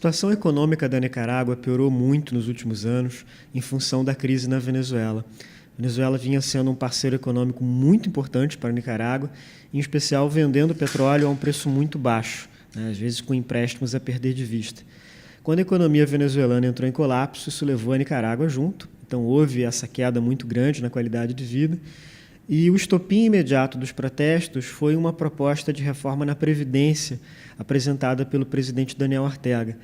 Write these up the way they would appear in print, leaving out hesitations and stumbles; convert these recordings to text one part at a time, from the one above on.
situação econômica da Nicarágua piorou muito nos últimos anos em função da crise na Venezuela. A Venezuela vinha sendo um parceiro econômico muito importante para a Nicarágua, em especial vendendo petróleo a um preço muito baixo, às vezes com empréstimos a perder de vista. Quando a economia venezuelana entrou em colapso, isso levou a Nicarágua junto, então houve essa queda muito grande na qualidade de vida. E o estopim imediato dos protestos foi uma proposta de reforma na Previdência apresentada pelo presidente Daniel Ortega.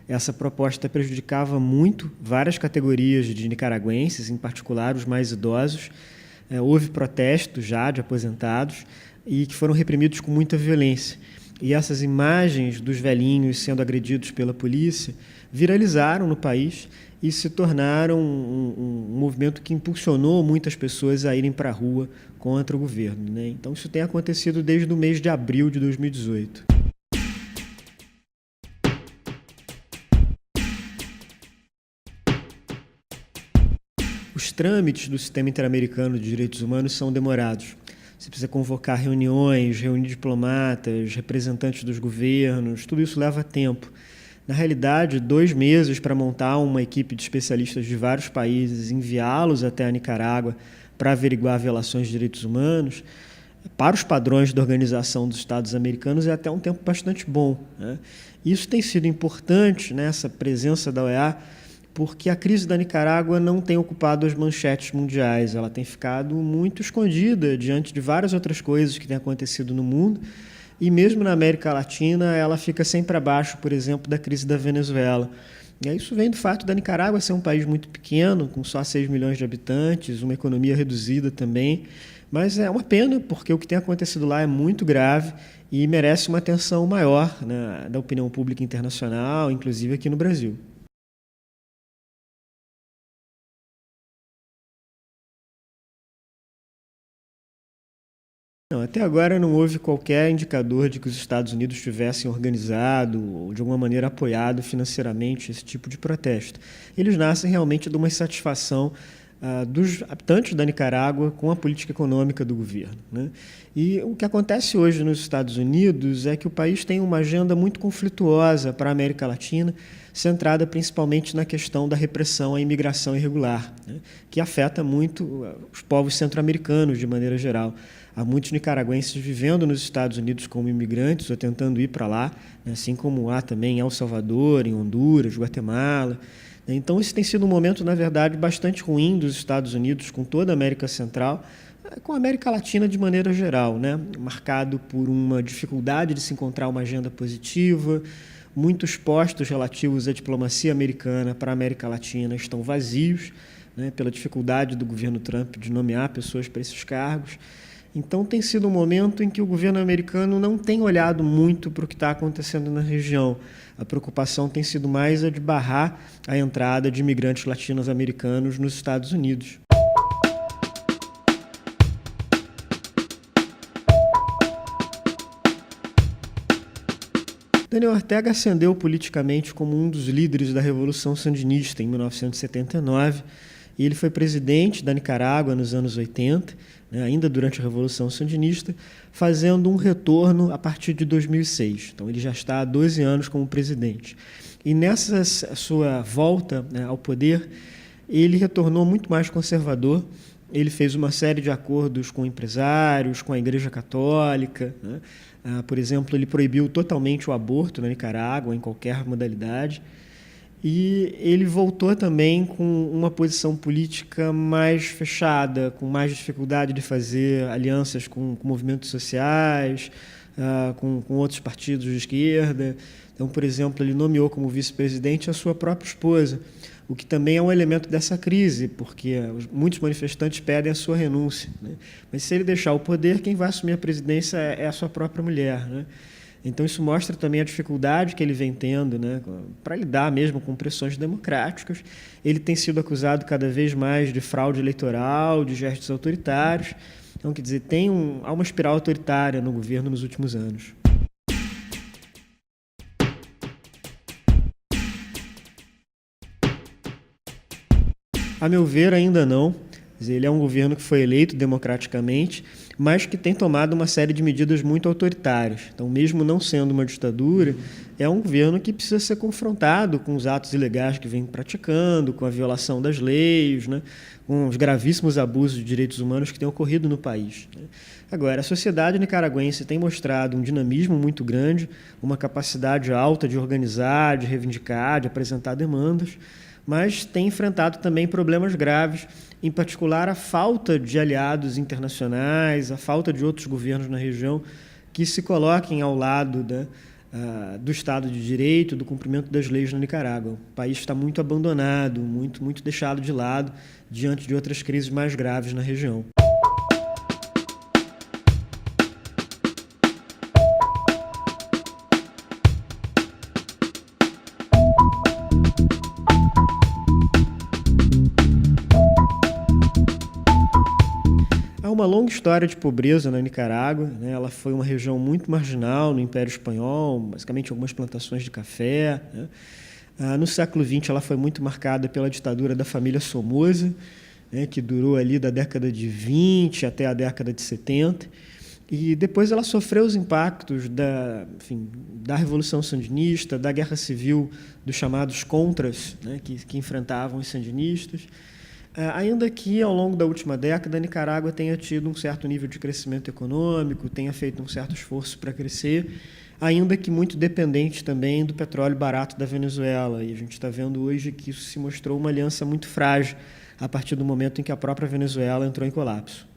Essa proposta prejudicava muito várias categorias de nicaragüenses, em particular os mais idosos. Houve protestos já de aposentados e que foram reprimidos com muita violência. E essas imagens dos velhinhos sendo agredidos pela polícia viralizaram no país e se tornaram um movimento que impulsionou muitas pessoas a irem para a rua contra o governo, né? Então isso tem acontecido desde o mês de abril de 2018. Os trâmites do sistema interamericano de direitos humanos são demorados. Você precisa convocar reuniões, reunir diplomatas, representantes dos governos, tudo isso leva tempo. Na realidade, 2 meses para montar uma equipe de especialistas de vários países, enviá-los até a Nicarágua para averiguar violações de direitos humanos, para os padrões da Organização dos Estados Americanos, é até um tempo bastante bom, né? Isso tem sido importante, né, essa presença da OEA, porque a crise da Nicarágua não tem ocupado as manchetes mundiais, ela tem ficado muito escondida diante de várias outras coisas que têm acontecido no mundo, e mesmo na América Latina ela fica sempre abaixo, por exemplo, da crise da Venezuela. E isso vem do fato da Nicarágua ser um país muito pequeno, com só 6 milhões de habitantes, uma economia reduzida também, mas é uma pena, porque o que tem acontecido lá é muito grave e merece uma atenção maior, né, da opinião pública internacional, inclusive aqui no Brasil. Não, até agora não houve qualquer indicador de que os Estados Unidos tivessem organizado ou de alguma maneira apoiado financeiramente esse tipo de protesto. Eles nascem realmente de uma insatisfação dos habitantes da Nicarágua com a política econômica do governo, né? E o que acontece hoje nos Estados Unidos é que o país tem uma agenda muito conflituosa para a América Latina, centrada principalmente na questão da repressão à imigração irregular, né, que afeta muito os povos centro-americanos de maneira geral. Há muitos nicaragüenses vivendo nos Estados Unidos como imigrantes ou tentando ir para lá, né, assim como há também em El Salvador, em Honduras, Guatemala. Então, esse tem sido um momento, na verdade, bastante ruim dos Estados Unidos com toda a América Central, com a América Latina de maneira geral, né? Marcado por uma dificuldade de se encontrar uma agenda positiva. Muitos postos relativos à diplomacia americana para a América Latina estão vazios, né, pela dificuldade do governo Trump de nomear pessoas para esses cargos. Então, tem sido um momento em que o governo americano não tem olhado muito para o que está acontecendo na região. A preocupação tem sido mais a de barrar a entrada de imigrantes latino-americanos nos Estados Unidos. Daniel Ortega ascendeu politicamente como um dos líderes da Revolução Sandinista em 1979, e ele foi presidente da Nicarágua nos anos 80, né, ainda durante a Revolução Sandinista, fazendo um retorno a partir de 2006. Então, ele já está há 12 anos como presidente. E nessa sua volta, né, ao poder, ele retornou muito mais conservador. Ele fez uma série de acordos com empresários, com a Igreja Católica, né? Por exemplo, ele proibiu totalmente o aborto na Nicarágua, em qualquer modalidade. E ele voltou também com uma posição política mais fechada, com mais dificuldade de fazer alianças com movimentos sociais, com outros partidos de esquerda. Então, por exemplo, ele nomeou como vice-presidente a sua própria esposa, o que também é um elemento dessa crise, porque muitos manifestantes pedem a sua renúncia, né? Mas se ele deixar o poder, quem vai assumir a presidência é a sua própria mulher, né? Então, isso mostra também a dificuldade que ele vem tendo, né, para lidar mesmo com pressões democráticas. Ele tem sido acusado cada vez mais de fraude eleitoral, de gestos autoritários. Então, quer dizer, há uma espiral autoritária no governo nos últimos anos. A meu ver, ainda não. Quer dizer, ele é um governo que foi eleito democraticamente, mas que tem tomado uma série de medidas muito autoritárias. Então, mesmo não sendo uma ditadura, é um governo que precisa ser confrontado com os atos ilegais que vem praticando, com a violação das leis, né, com os gravíssimos abusos de direitos humanos que têm ocorrido no país. Agora, a sociedade nicaragüense tem mostrado um dinamismo muito grande, uma capacidade alta de organizar, de reivindicar, de apresentar demandas, mas tem enfrentado também problemas graves, em particular a falta de aliados internacionais, a falta de outros governos na região que se coloquem ao lado do Estado de Direito, do cumprimento das leis na Nicarágua. O país está muito abandonado, muito deixado de lado diante de outras crises mais graves na região. Há uma longa história de pobreza na Nicarágua, né? Ela foi uma região muito marginal no Império Espanhol, basicamente algumas plantações de café, né? No século XX, ela foi muito marcada pela ditadura da família Somoza, né, que durou ali da década de 20 até a década de 70. E depois ela sofreu os impactos da Revolução Sandinista, da Guerra Civil, dos chamados Contras, né, que enfrentavam os sandinistas. Ainda que, ao longo da última década, a Nicarágua tenha tido um certo nível de crescimento econômico, tenha feito um certo esforço para crescer, ainda que muito dependente também do petróleo barato da Venezuela. E a gente está vendo hoje que isso se mostrou uma aliança muito frágil a partir do momento em que a própria Venezuela entrou em colapso.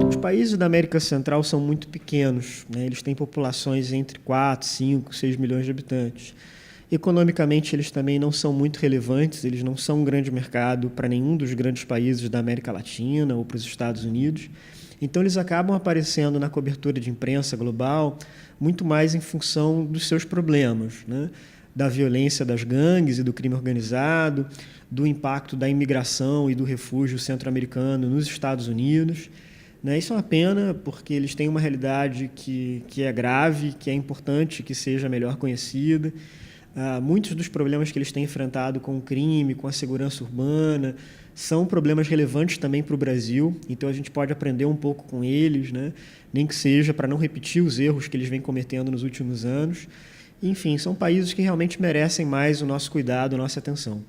Os países da América Central são muito pequenos, né? Eles têm populações entre 4, 5, 6 milhões de habitantes. Economicamente, eles também não são muito relevantes, eles não são um grande mercado para nenhum dos grandes países da América Latina ou para os Estados Unidos. Então, eles acabam aparecendo na cobertura de imprensa global muito mais em função dos seus problemas, né? Da violência das gangues e do crime organizado, do impacto da imigração e do refúgio centro-americano nos Estados Unidos. Isso é uma pena, porque eles têm uma realidade que é grave, que é importante que seja melhor conhecida. Muitos dos problemas que eles têm enfrentado com o crime, com a segurança urbana, são problemas relevantes também para o Brasil, então a gente pode aprender um pouco com eles, né? Nem que seja para não repetir os erros que eles vêm cometendo nos últimos anos. Enfim, são países que realmente merecem mais o nosso cuidado, a nossa atenção.